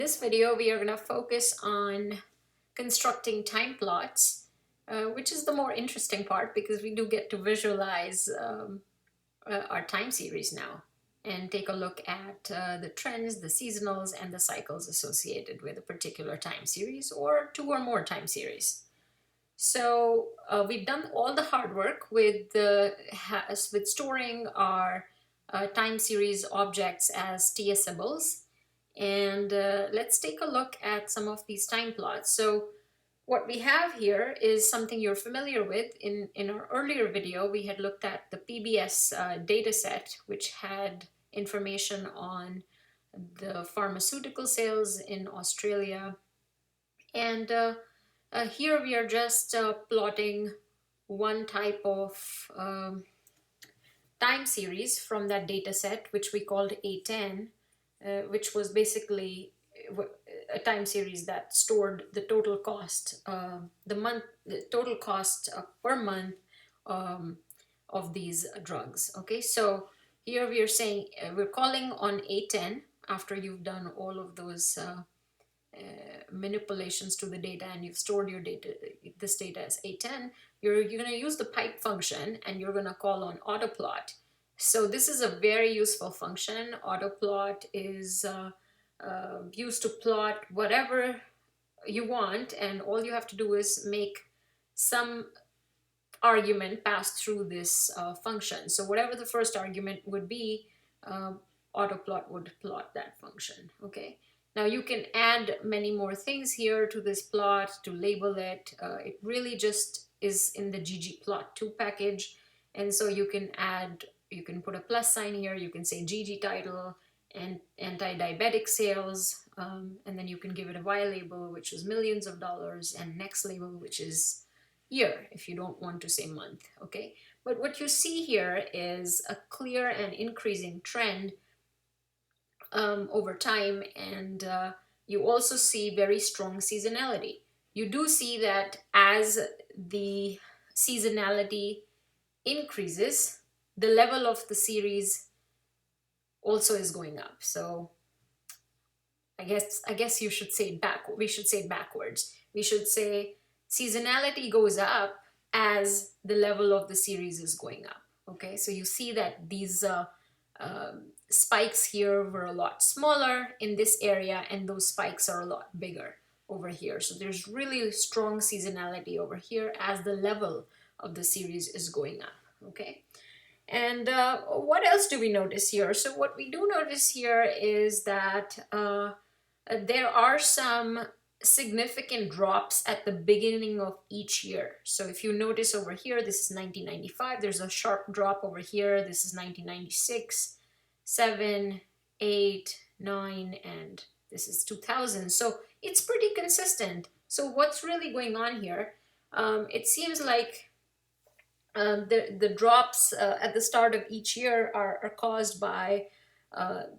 This video we are going to focus on constructing time plots, which is the more interesting part because we do get to visualize our time series now and take a look at the trends, the seasonals, and the cycles associated with a particular time series or two or more time series. So we've done all the hard work with storing our time series objects as TSables. And let's take a look at some of these time plots. So what we have here is something you're familiar with. In our earlier video, we had looked at the PBS data set, which had information on the pharmaceutical sales in Australia. And here we are just plotting one type of time series from that data set, which we called A10. Which was basically a time series that stored the total cost, the total cost per month of these drugs. Okay, so here we are saying we're calling on A10 after you've done all of those manipulations to the data and you've stored your data, this data as A10. You're going to use the pipe function and you're going to call on autoplot. So this is a very useful function. Autoplot is used to plot whatever you want, and all you have to do is make some argument pass through this function. So whatever the first argument would be, autoplot would plot that function. Okay. Now you can add many more things here to this plot to label it. It really just is in the ggplot2 package, and so you can add. You can put a plus sign here, you can say GG title and anti-diabetic sales, and then you can give it a Y label, which is millions of dollars, and next label, which is year, if you don't want to say month, okay? But what you see here is a clear and increasing trend over time, and you also see very strong seasonality. You do see that as the seasonality increases, the level of the series also is going up. So I guess you should say it back. We should say it backwards. We should say seasonality goes up as the level of the series is going up. Okay, so you see that these spikes here were a lot smaller in this area, and those spikes are a lot bigger over here. So there's really strong seasonality over here as the level of the series is going up. Okay. And what else do we notice here? So what we do notice here is that there are some significant drops at the beginning of each year. So if you notice over here, this is 1995. There's a sharp drop over here. This is 1996, 7, 8, 9, and this is 2000. So it's pretty consistent. So what's really going on here? It seems like the drops at the start of each year are caused by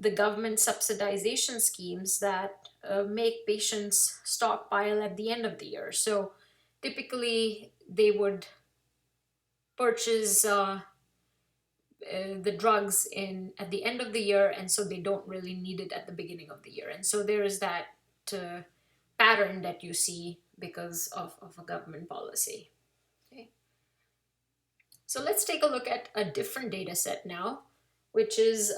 the government subsidization schemes that make patients stockpile at the end of the year. So typically they would purchase the drugs at the end of the year, and so they don't really need it at the beginning of the year. And so there is that pattern that you see because of a government policy. So let's take a look at a different data set now, which is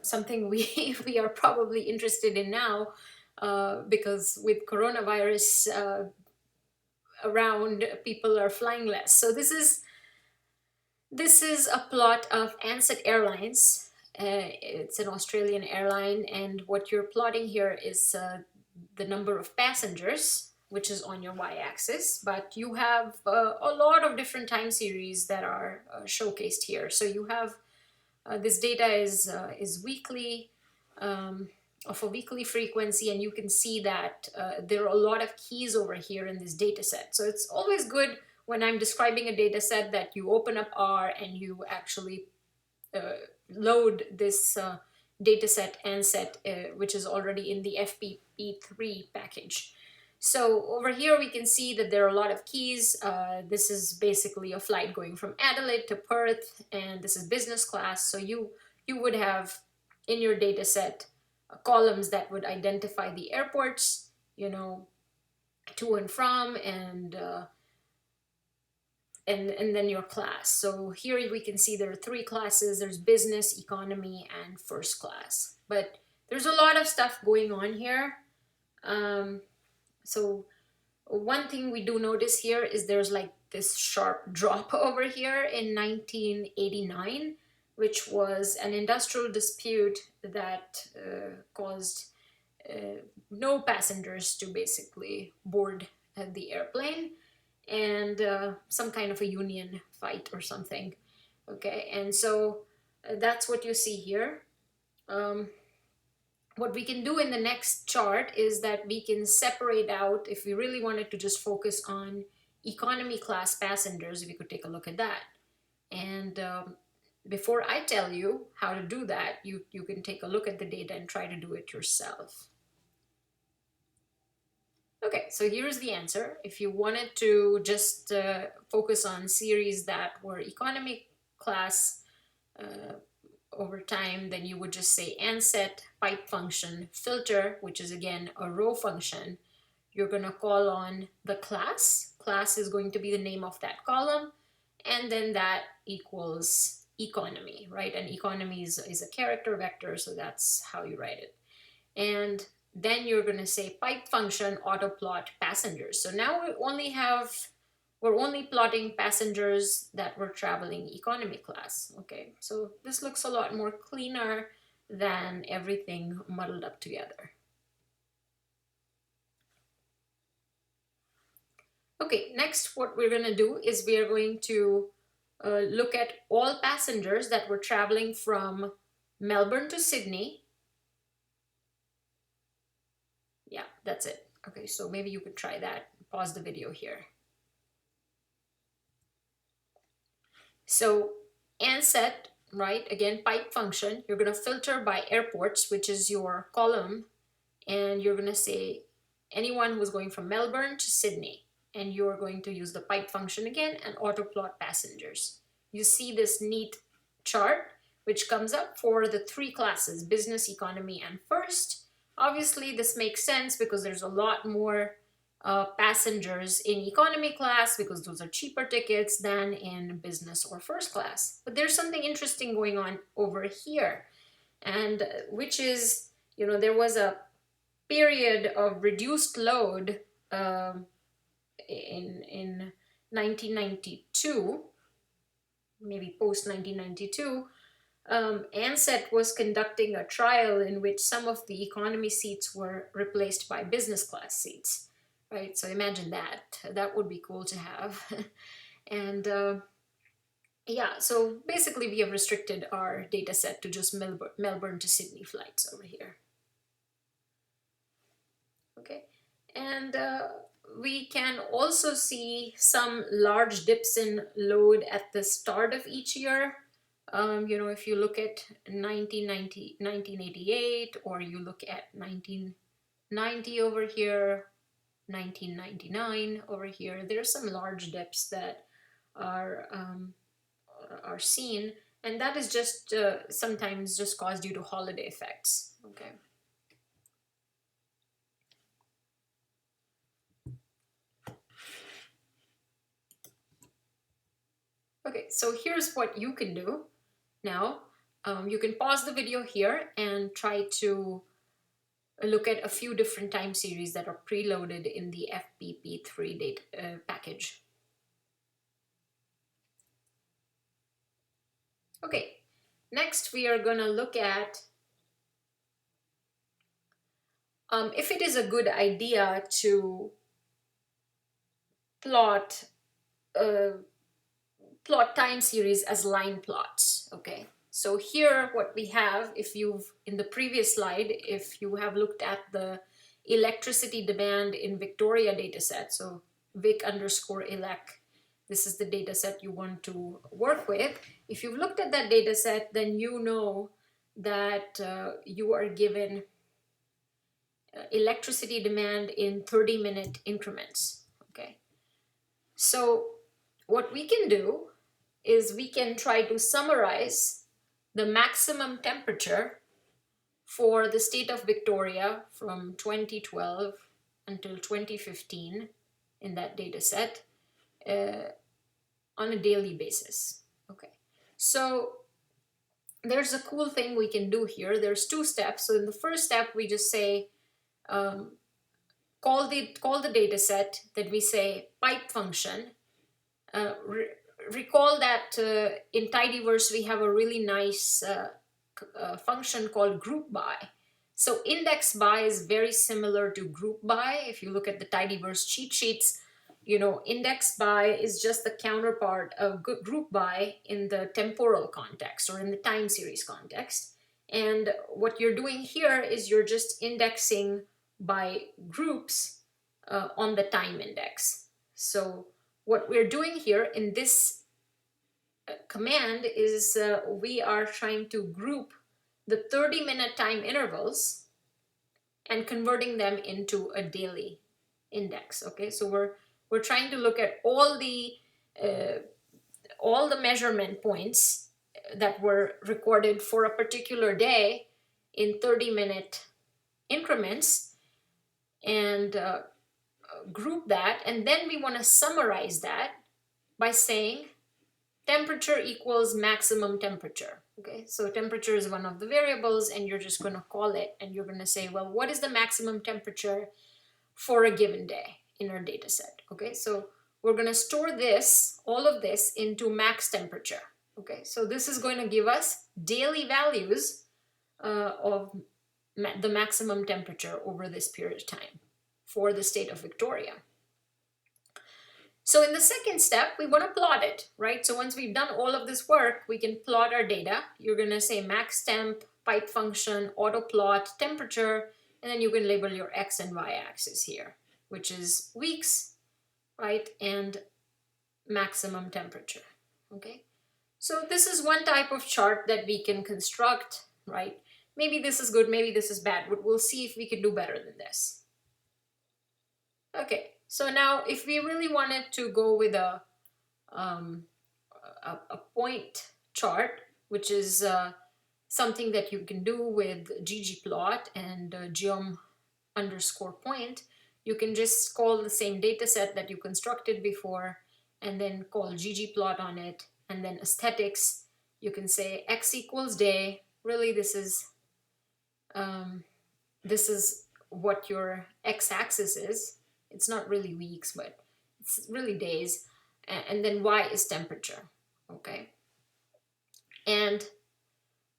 something we are probably interested in now because with coronavirus around, people are flying less. So this is a plot of Ansett Airlines. It's an Australian airline, and what you're plotting here is the number of passengers, which is on your y-axis, but you have a lot of different time series that are showcased here. So you have this data is weekly, of a weekly frequency, and you can see that there are a lot of keys over here in this data set. So it's always good when I'm describing a data set that you open up R and you actually load this data set Ansett, which is already in the FPP3 package. So over here we can see that there are a lot of keys. This is basically a flight going from Adelaide to Perth, and this is business class. So you would have in your data set columns that would identify the airports, to and from, and then your class. So here we can see there are three classes. There's business, economy, and first class. But there's a lot of stuff going on here. So one thing we do notice here is there's like this sharp drop over here in 1989, which was an industrial dispute that caused no passengers to basically board the airplane, and some kind of a union fight or something. Okay, and so that's what you see here. What we can do in the next chart is that we can separate out, if we really wanted to just focus on economy class passengers, we could take a look at that. And before I tell you how to do that, you can take a look at the data and try to do it yourself. Okay, so here's the answer. If you wanted to just focus on series that were economy class over time, then you would just say ANSET pipe function filter, which is again a row function. You're going to call on the class. Class is going to be the name of that column, and then that equals economy, right? And economy is a character vector, so that's how you write it. And then you're going to say pipe function auto plot passengers. So now we're only plotting passengers that were traveling economy class. Okay, so this looks a lot more cleaner than everything muddled up together. Okay, next what we're going to do is we are going to look at all passengers that were traveling from Melbourne to Sydney. Yeah, that's it. Okay, so maybe you could try that. Pause the video here. So ANSET, right, again, pipe function, you're going to filter by airports, which is your column, and you're going to say anyone who's going from Melbourne to Sydney, and you're going to use the pipe function again and auto plot passengers. You see this neat chart which comes up for the three classes, business, economy, and first. Obviously this makes sense because there's a lot more passengers in economy class because those are cheaper tickets than in business or first class. But there's something interesting going on over here, and which is, there was a period of reduced load in 1992, maybe post 1992. ANSET was conducting a trial in which some of the economy seats were replaced by business class seats, right? So imagine that. That would be cool to have. And yeah, so basically we have restricted our data set to just Melbourne to Sydney flights over here. Okay, and we can also see some large dips in load at the start of each year. If you look at 1990, 1988, or you look at 1990 over here, 1999 over here, there's some large dips that are seen, and that is just sometimes just caused due to holiday effects. Okay. Okay, so here's what you can do now. You can pause the video here and try to look at a few different time series that are preloaded in the FPP3 data package. Okay, next we are going to look at if it is a good idea to plot time series as line plots. Okay, so here what we have, if you've, in the previous slide, if you have looked at the electricity demand in Victoria dataset, so Vic_elec, this is the dataset you want to work with. If you've looked at that dataset, then you know that you are given electricity demand in 30-minute increments. Okay, so what we can do is we can try to summarize the maximum temperature for the state of Victoria from 2012 until 2015 in that data set on a daily basis. Okay, so there's a cool thing we can do here. There's two steps. So in the first step, we just say, call the data set that we say pipe function. Recall that in tidyverse we have a really nice function called group by. So index by is very similar to group by. If you look at the tidyverse cheat sheets, you know, index by is just the counterpart of group by in the temporal context or in the time series context. And what you're doing here is you're just indexing by groups on the time index. So what we're doing here in this command is we are trying to group the 30-minute time intervals and converting them into a daily index. Okay, so we're trying to look at all the measurement points that were recorded for a particular day in 30-minute increments and group that, and then we want to summarize that by saying temperature equals maximum temperature. Okay, so temperature is one of the variables and you're just going to call it and you're going to say, well, what is the maximum temperature for a given day in our data set? Okay, so we're going to store this, all of this, into max temperature. Okay, so this is going to give us daily values of the maximum temperature over this period of time for the state of Victoria. So in the second step, we want to plot it, right? So once we've done all of this work, we can plot our data. You're going to say max temp, pipe function, auto plot, temperature, and then you can label your X and Y axis here, which is weeks, right? And maximum temperature, okay? So this is one type of chart that we can construct, right? Maybe this is good, maybe this is bad, but we'll see if we can do better than this. Okay, so now if we really wanted to go with a point chart, which is something that you can do with ggplot and geom_point, you can just call the same data set that you constructed before and then call ggplot on it, and then aesthetics, you can say x equals day. Really, this is what your x-axis is. It's not really weeks, but it's really days. And then y is temperature, okay? And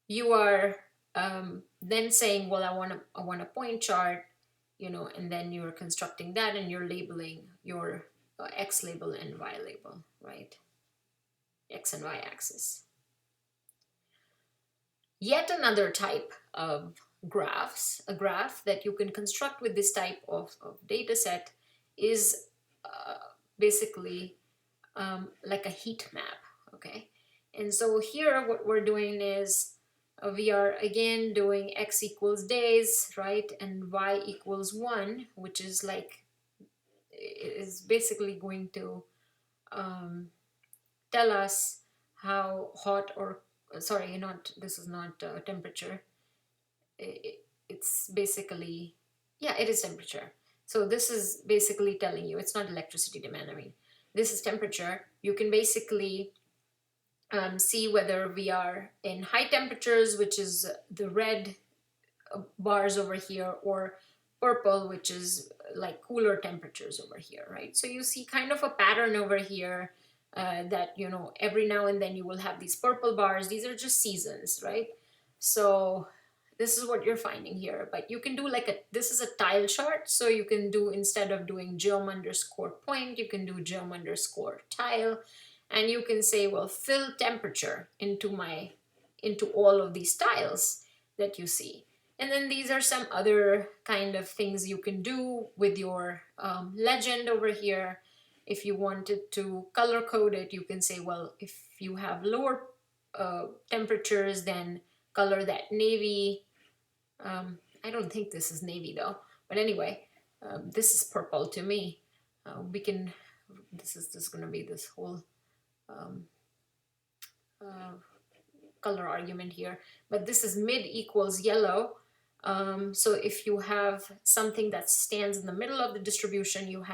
you are then saying, well, I want a point chart, you know, and then you're constructing that and you're labeling your x label and y label, right? X and y axis. Yet another type of graphs, a graph that you can construct with this type of data set is basically like a heat map, okay? And so here what we're doing is we are again doing x equals days, right? And y equals 1, which is like, is basically going to tell us how hot or, sorry, not, this is not temperature. It's basically, yeah, it is temperature. So this is basically telling you, it's not electricity demand, I mean, this is temperature. You can basically see whether we are in high temperatures, which is the red bars over here, or purple, which is like cooler temperatures over here, right? So you see kind of a pattern over here that, you know, every now and then you will have these purple bars. These are just seasons, right? So this is what you're finding here, but you can do like this is a tile chart, so you can do, instead of doing geom_point, you can do geom_tile, and you can say, well, fill temperature into all of these tiles that you see. And then these are some other kind of things you can do with your legend over here. If you wanted to color code it, you can say, well, if you have lower temperatures, then color that navy. I don't think this is navy though, but anyway, this is purple to me. We can, this is just going to be this whole color argument here, but this is mid equals yellow, So if you have something that stands in the middle of the distribution, you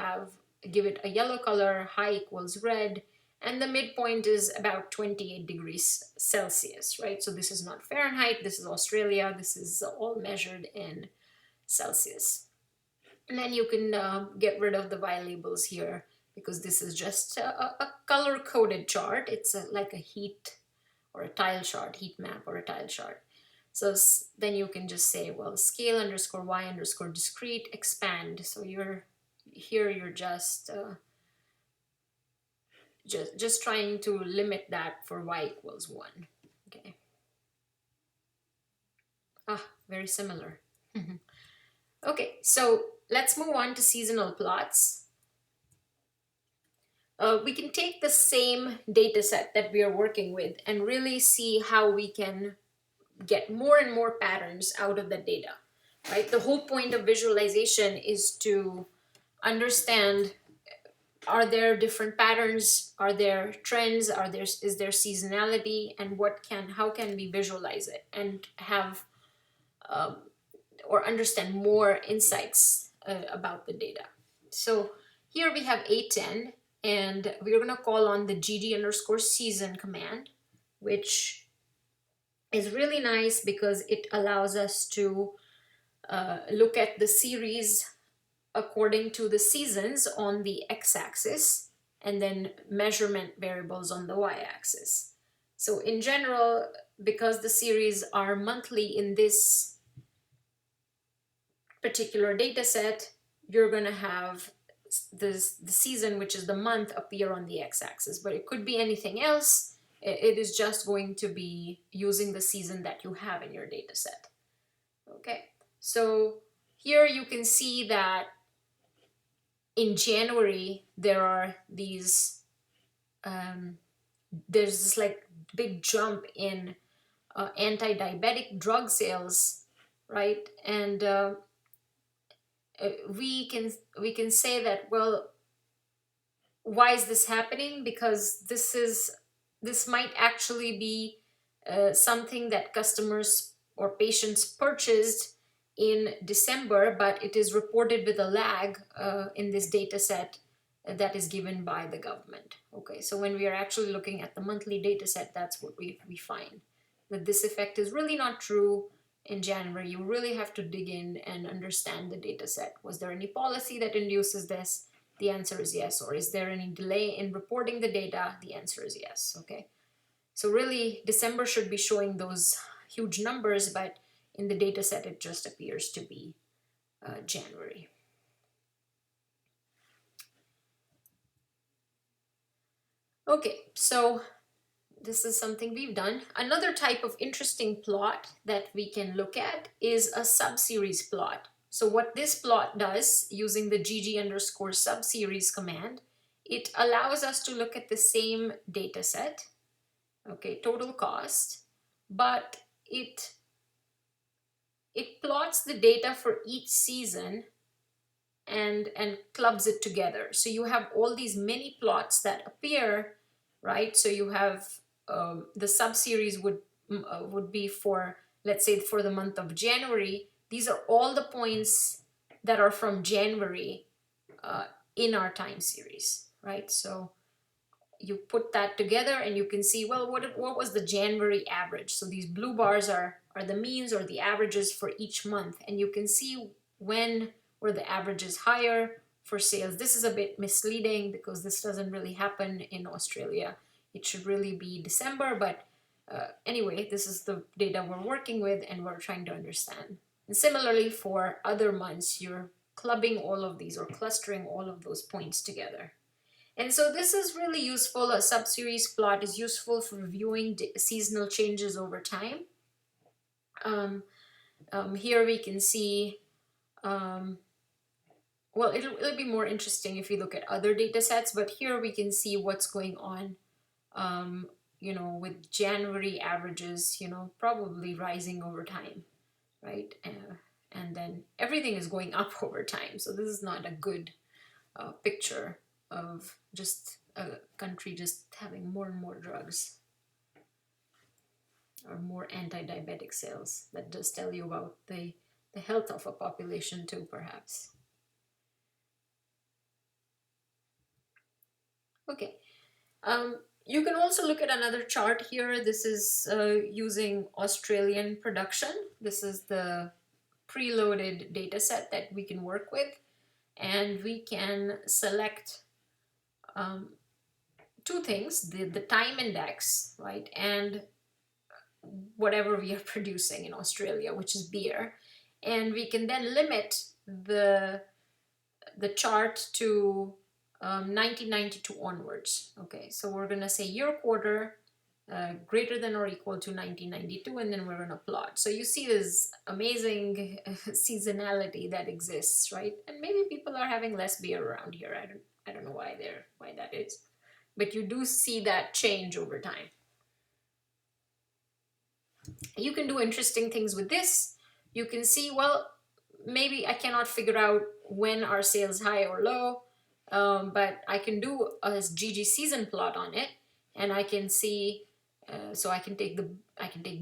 give it a yellow color, high equals red, and the midpoint is about 28 degrees Celsius, right? So this is not Fahrenheit, this is Australia, this is all measured in Celsius. And then you can get rid of the Y labels here because this is just a color-coded chart. It's like a heat or a tile chart, heat map or a tile chart. So then you can just say, well, scale underscore Y underscore discrete expand. So you're just trying to limit that for Y equals 1. Okay. Very similar. Okay, so let's move on to seasonal plots. We can take the same data set that we are working with and really see how we can get more and more patterns out of the data, right? The whole point of visualization is to understand, are there different patterns, are there trends, is there seasonality, and how can we visualize it and have or understand more insights about the data. So here we have A10, and we're going to call on the gd underscore season command, which is really nice because it allows us to look at the series according to the seasons on the x-axis and then measurement variables on the y-axis. So in general, because the series are monthly in this particular data set, you're going to have the season, which is the month, appear on the x-axis, but it could be anything else. It is just going to be using the season that you have in your data set. Okay, so here you can see that in January there are these there's this like big jump in anti-diabetic drug sales, right? And we can say that, well, why is this happening? Because this might actually be something that customers or patients purchased in December, but it is reported with a lag in this data set that is given by the government. Okay, so when we are actually looking at the monthly data set, that's what we find, that this effect is really not true in January. You really have to dig in and understand the data set. Was there any policy that induces this? The answer is yes. Or is there any delay in reporting the data? The answer is yes. Okay, so really December should be showing those huge numbers, but in the data set it just appears to be January. Okay, so this is something we've done. Another type of interesting plot that we can look at is a subseries plot. So what this plot does, using the gg underscore subseries command, it allows us to look at the same data set, okay, total cost, but it plots the data for each season and clubs it together. So you have all these mini plots that appear, right? So you have the subseries would be for, let's say, for the month of January. These are all the points that are from January in our time series, right? So you put that together and you can see, well, what was the January average? So these blue bars are the means or the averages for each month, and you can see when were the averages higher for sales. This is a bit misleading because this doesn't really happen in Australia. It should really be December, but anyway, this is the data we're working with and we're trying to understand. And similarly for other months, you're clubbing all of these or clustering all of those points together. And so this is really useful. A subseries plot is useful for viewing seasonal changes over time. Here we can see, well, it'll be more interesting if we look at other data sets, but here we can see what's going on, you know, with January averages, you know, probably rising over time, right? And then everything is going up over time. So this is not a good picture of just a country just having more and more drugs or more anti-diabetic sales. That does tell you about the the health of a population too, perhaps. Okay. You can also look at another chart here. This is using Australian production. This is the preloaded data set that we can work with, and we can select um, two things, the time index, right, and whatever we are producing in Australia, which is beer, and we can then limit the chart to 1992 onwards. Okay, so we're gonna say year quarter greater than or equal to 1992, and then we're gonna plot. So you see this amazing seasonality that exists, right? And maybe people are having less beer around here. I don't know why that is, but you do see that change over time. You can do interesting things with this. You can see, well, maybe I cannot figure out when are sales high or low, but I can do a GG season plot on it, and I can see. So I can take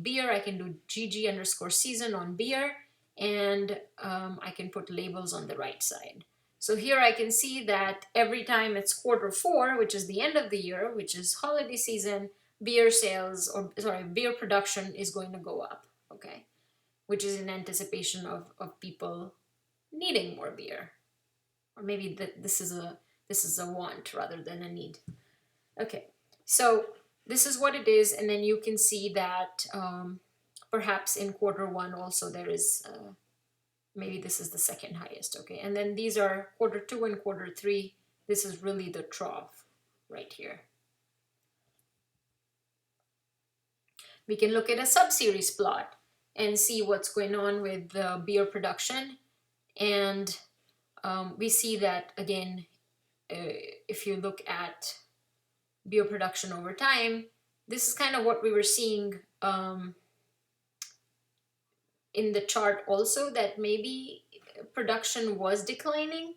beer. I can do GG underscore season on beer, and I can put labels on the right side. So here I can see that every time it's quarter four, which is the end of the year, which is holiday season, beer sales, or sorry, beer production is going to go up. Okay, which is in anticipation of people needing more beer, or maybe this is a want rather than a need. Okay, so this is what it is, and then you can see that perhaps in quarter one also there is maybe this is the second highest. Okay, and then these are quarter two and quarter three. This is really the trough right here. We can look at a subseries plot and see what's going on with the beer production, and we see that again, if you look at beer production over time, this is kind of what we were seeing in the chart also, that maybe production was declining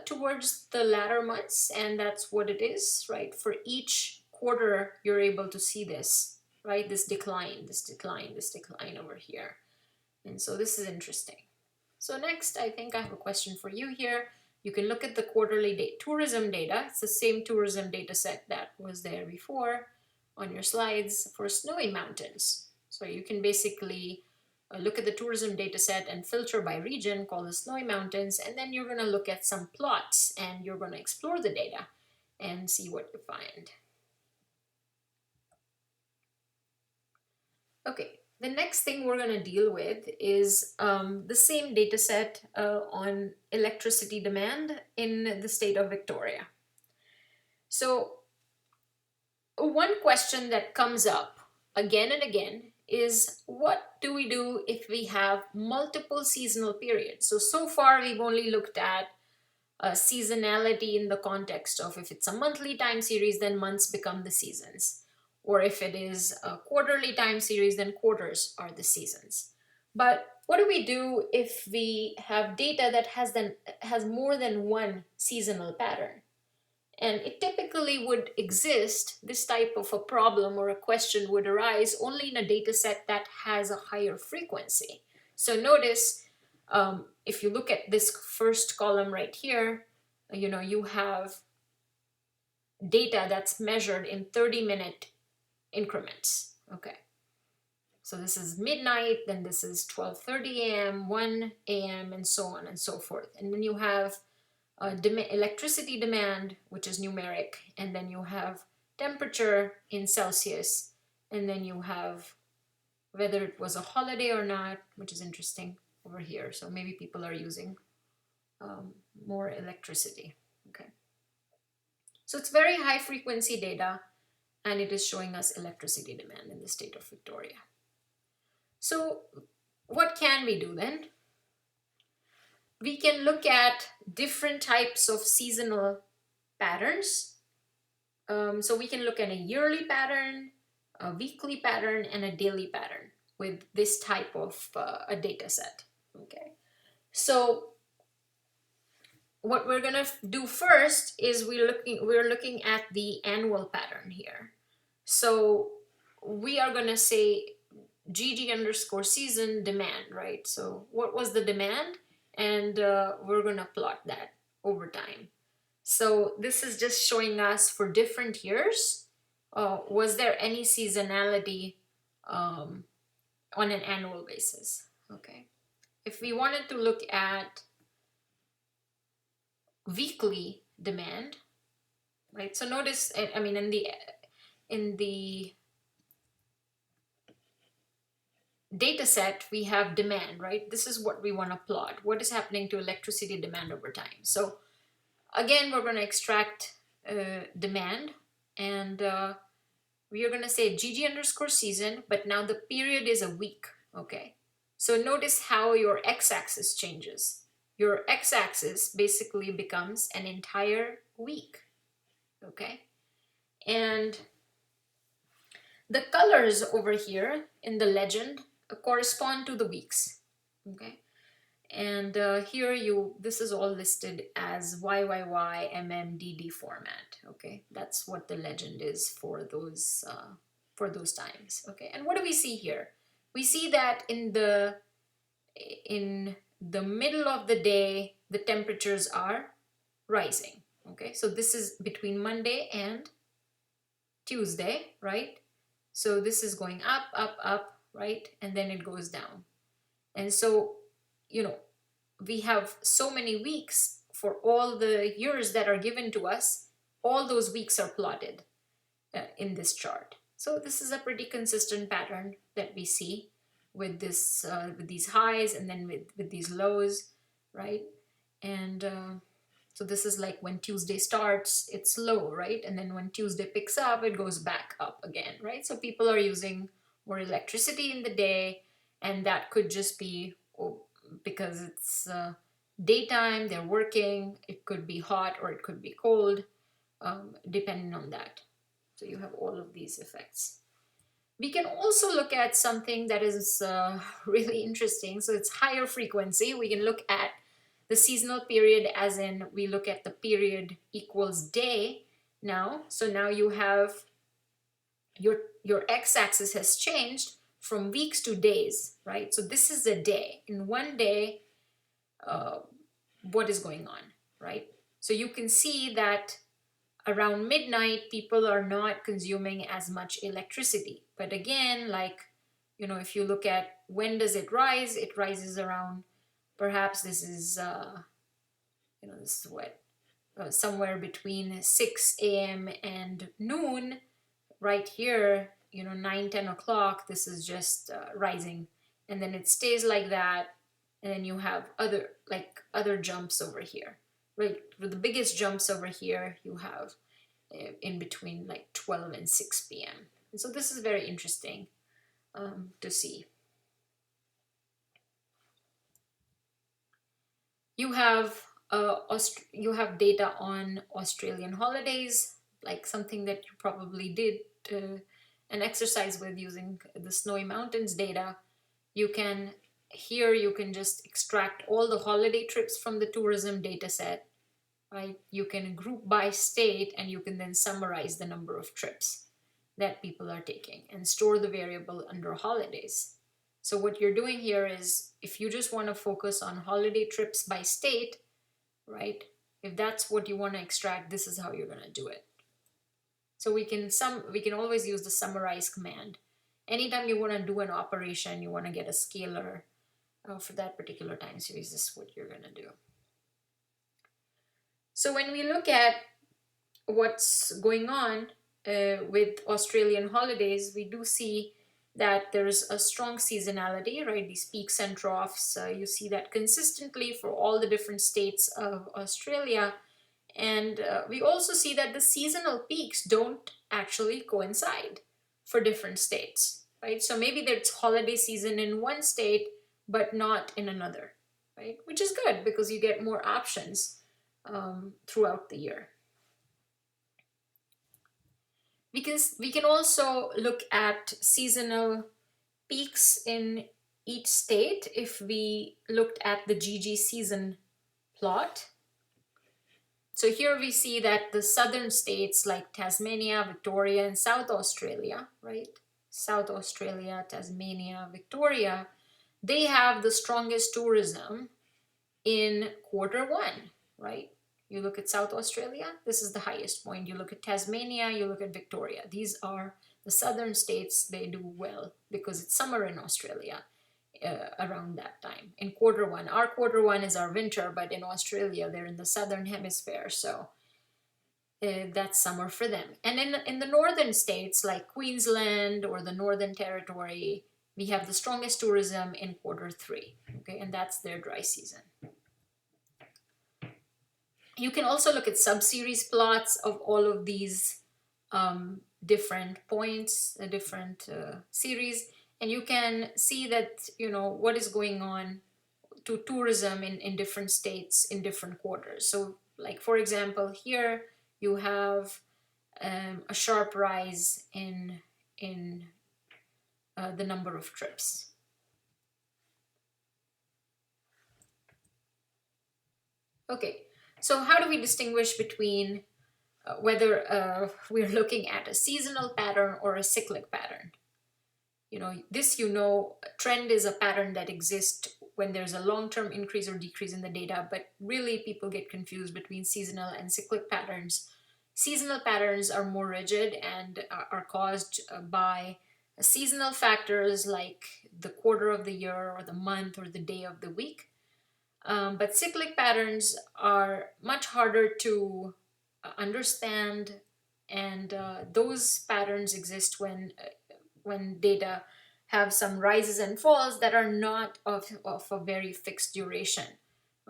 towards the latter months, and that's what it is, right? For each quarter, you're able to see this, right? This decline, this decline, this decline over here. And so this is interesting. So next, I think I have a question for you here. You can look at the quarterly tourism data. It's the same tourism data set that was there before on your slides for snowy mountains. So you can basically look at the tourism data set and filter by region, call the snowy mountains, and then you're going to look at some plots and you're going to explore the data and see what you find. Okay, the next thing we're going to deal with is the same data set on electricity demand in the state of Victoria. So one question that comes up again and again is, what do we do if we have multiple seasonal periods? So far we've only looked at seasonality in the context of if it's a monthly time series, then months become the seasons. Or if it is a quarterly time series, then quarters are the seasons. But what do we do if we have data that has more than one seasonal pattern? And it typically would exist, this type of a problem or a question would arise only in a data set that has a higher frequency. So notice, if you look at this first column right here, you have data that's measured in 30-minute increments. Okay. So this is midnight, then this is 12:30 a.m., 1 a.m., and so on and so forth. And then you have electricity demand, which is numeric, and then you have temperature in Celsius, and then you have whether it was a holiday or not, which is interesting over here. So maybe people are using more electricity. Okay. So it's very high frequency data, and it is showing us electricity demand in the state of Victoria. So what can we do then? We can look at different types of seasonal patterns. So we can look at a yearly pattern, a weekly pattern, and a daily pattern with this type of a data set. Okay. So what we're gonna do first is we're looking at the annual pattern here. So we are gonna say GG underscore season demand, right? So what was the demand? And we're gonna plot that over time. So this is just showing us for different years, was there any seasonality um, on an annual basis? Okay. If we wanted to look at weekly demand, right? So notice, I mean, in the data set, we have demand, right? This is what we want to plot. What is happening to electricity demand over time? So again, we're going to extract demand, and we are going to say GG underscore season, but now the period is a week, okay? So notice how your x-axis changes. Your x-axis basically becomes an entire week, okay? And the colors over here in the legend correspond to the weeks, okay? And here this is all listed as YYY MMDD format, okay? That's what the legend is for those times, okay? And what do we see here? We see that in the middle of the day, the temperatures are rising, okay? So this is between Monday and Tuesday, right? So this is going up, up, up, right? And then it goes down. And so, we have so many weeks for all the years that are given to us. All those weeks are plotted in this chart. So this is a pretty consistent pattern that we see with with these highs and then with these lows, right? And so this is like when Tuesday starts, it's low, right? And then when Tuesday picks up, it goes back up again, right? So people are using more electricity in the day, and that could just be because it's daytime, they're working. It could be hot or it could be cold, depending on that. So you have all of these effects. We can also look at something that is really interesting. So it's higher frequency. We can look at the seasonal period, as in we look at the period equals day now. So now you have your x-axis has changed from weeks to days, right? So this is a day. In one day, what is going on, right? So you can see that around midnight, people are not consuming as much electricity. But again, like, if you look at when does it rise, it rises around, perhaps this is, this is what, somewhere between 6 a.m. and noon, right here, 9, 10 o'clock, this is just rising. And then it stays like that. And then you have other jumps over here, right? With the biggest jumps over here, you have in between like 12 and 6 p.m. And so this is very interesting to see. You have data on Australian holidays, like something that you probably did an exercise with using the Snowy Mountains data. You can just extract all the holiday trips from the tourism data set, right? You can group by state, and you can then summarize the number of trips that people are taking and store the variable under holidays. So what you're doing here is, if you just want to focus on holiday trips by state, right? If that's what you want to extract, this is how you're going to do it. So we can always use the summarize command. Anytime you want to do an operation, you want to get a scalar for that particular time series, this is what you're going to do. So when we look at what's going on with Australian holidays, we do see that there's a strong seasonality, right? These peaks and troughs, you see that consistently for all the different states of Australia. And we also see that the seasonal peaks don't actually coincide for different states, right? So maybe there's holiday season in one state, but not in another, right? Which is good because you get more options throughout the year. We can also look at seasonal peaks in each state if we looked at the GG season plot. So here we see that the southern states like Tasmania, Victoria, and South Australia, right? South Australia, Tasmania, Victoria, they have the strongest tourism in Q1, right? You look at South Australia, this is the highest point. You look at Tasmania, you look at Victoria. These are the southern states, they do well because it's summer in Australia around that time. In Q1, our Q1 is our winter, but in Australia, they're in the southern hemisphere, so that's summer for them. And in the northern states like Queensland or the Northern Territory, we have the strongest tourism in Q3, okay, and that's their dry season. You can also look at subseries plots of all of these different points, different series, and you can see that, you know, what is going on to tourism in different states in different quarters. So like, for example, here you have a sharp rise in the number of trips. Okay, so how do we distinguish between whether we're looking at a seasonal pattern or a cyclic pattern? You know, this, you know, trend is a pattern that exists when there's a long-term increase or decrease in the data, but really people get confused between seasonal and cyclic patterns. Seasonal patterns are more rigid and are caused by seasonal factors like the quarter of the year or the month or the day of the week. But cyclic patterns are much harder to understand, and those patterns exist when data have some rises and falls that are not of a very fixed duration.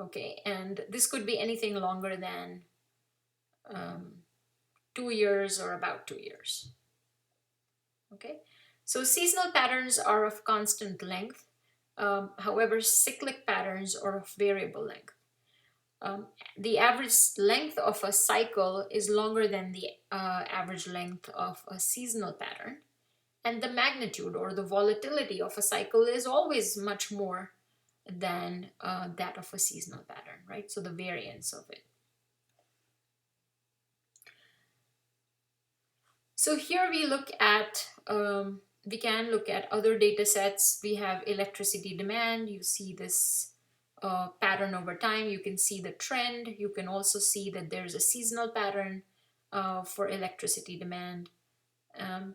Okay, and this could be anything longer than 2 years or about 2 years. Okay, so seasonal patterns are of constant length. However, cyclic patterns are of variable length. The average length of a cycle is longer than the average length of a seasonal pattern. And the magnitude or the volatility of a cycle is always much more than that of a seasonal pattern, right? So the variance of it. So here we look at, we can look at other data sets. We have electricity demand. You see this pattern over time. You can see the trend. You can also see that there's a seasonal pattern for electricity demand.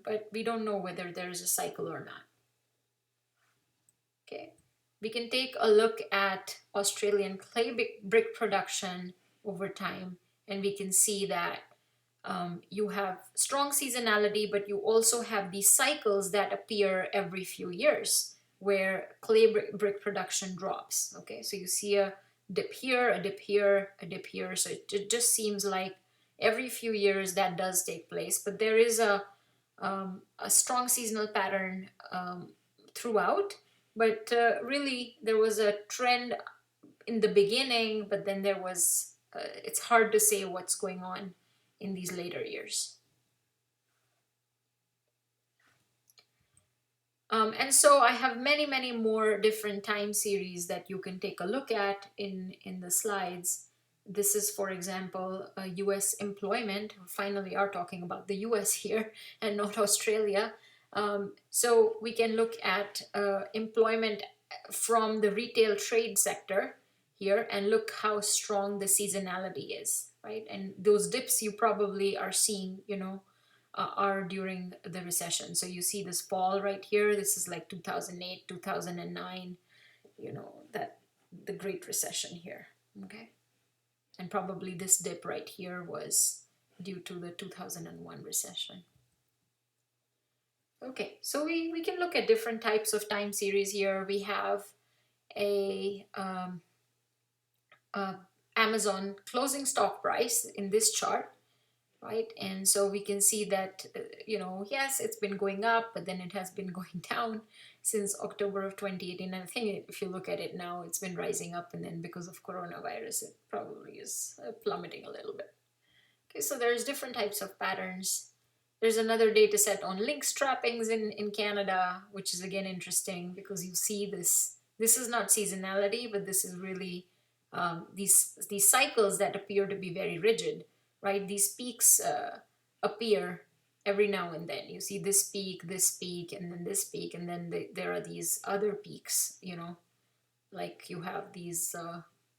But we don't know whether there's a cycle or not. Okay, we can take a look at Australian clay brick production over time, and we can see that you have strong seasonality, but you also have these cycles that appear every few years where clay brick production drops. Okay, so you see a dip here, a dip here, a dip here. So it just seems like every few years that does take place, but there is a strong seasonal pattern throughout. But really, there was a trend in the beginning, but then there was, it's hard to say what's going on in these later years. And so I have many more different time series that you can take a look at in the slides. This is, for example, US employment. We finally are talking about the US here and not Australia. So we can look at employment from the retail trade sector here and look how strong the seasonality is, right? And those dips you probably are seeing, you know, are during the recession. So you see this fall right here. This is like 2008, 2009, you know, that the Great Recession here, okay? And probably this dip right here was due to the 2001 recession. Okay, so we can look at different types of time series here. We have a Amazon closing stock price in this chart, right? And so we can see that, you know, yes, it's been going up, but then it has been going down since October of 2018. And I think if you look at it now, it's been rising up, and then because of coronavirus, it probably is plummeting a little bit. Okay, so there's different types of patterns. There's another data set on lynx trappings in Canada, which is again interesting because you see this. This is not seasonality, but this is really these cycles that appear to be very rigid, right? These peaks appear every now and then. You see this peak, and then this peak, and then there are these other peaks, you know, like you have these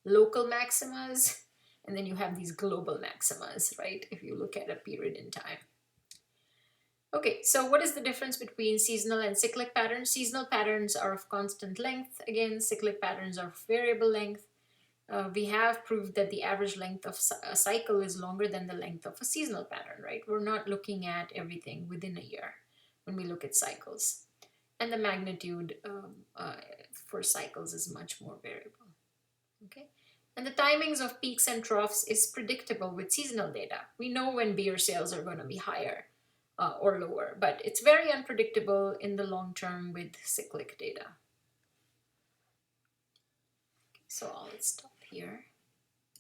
local maximas, and then you have these global maximas, right? If you look at a period in time. Okay, so what is the difference between seasonal and cyclic patterns? Seasonal patterns are of constant length. Again, cyclic patterns are of variable length. We have proved that the average length of a cycle is longer than the length of a seasonal pattern, right? We're not looking at everything within a year when we look at cycles. And the magnitude for cycles is much more variable, okay? And the timings of peaks and troughs is predictable with seasonal data. We know when beer sales are going to be higher or lower, but it's very unpredictable in the long term with cyclic data. So I'll stop here.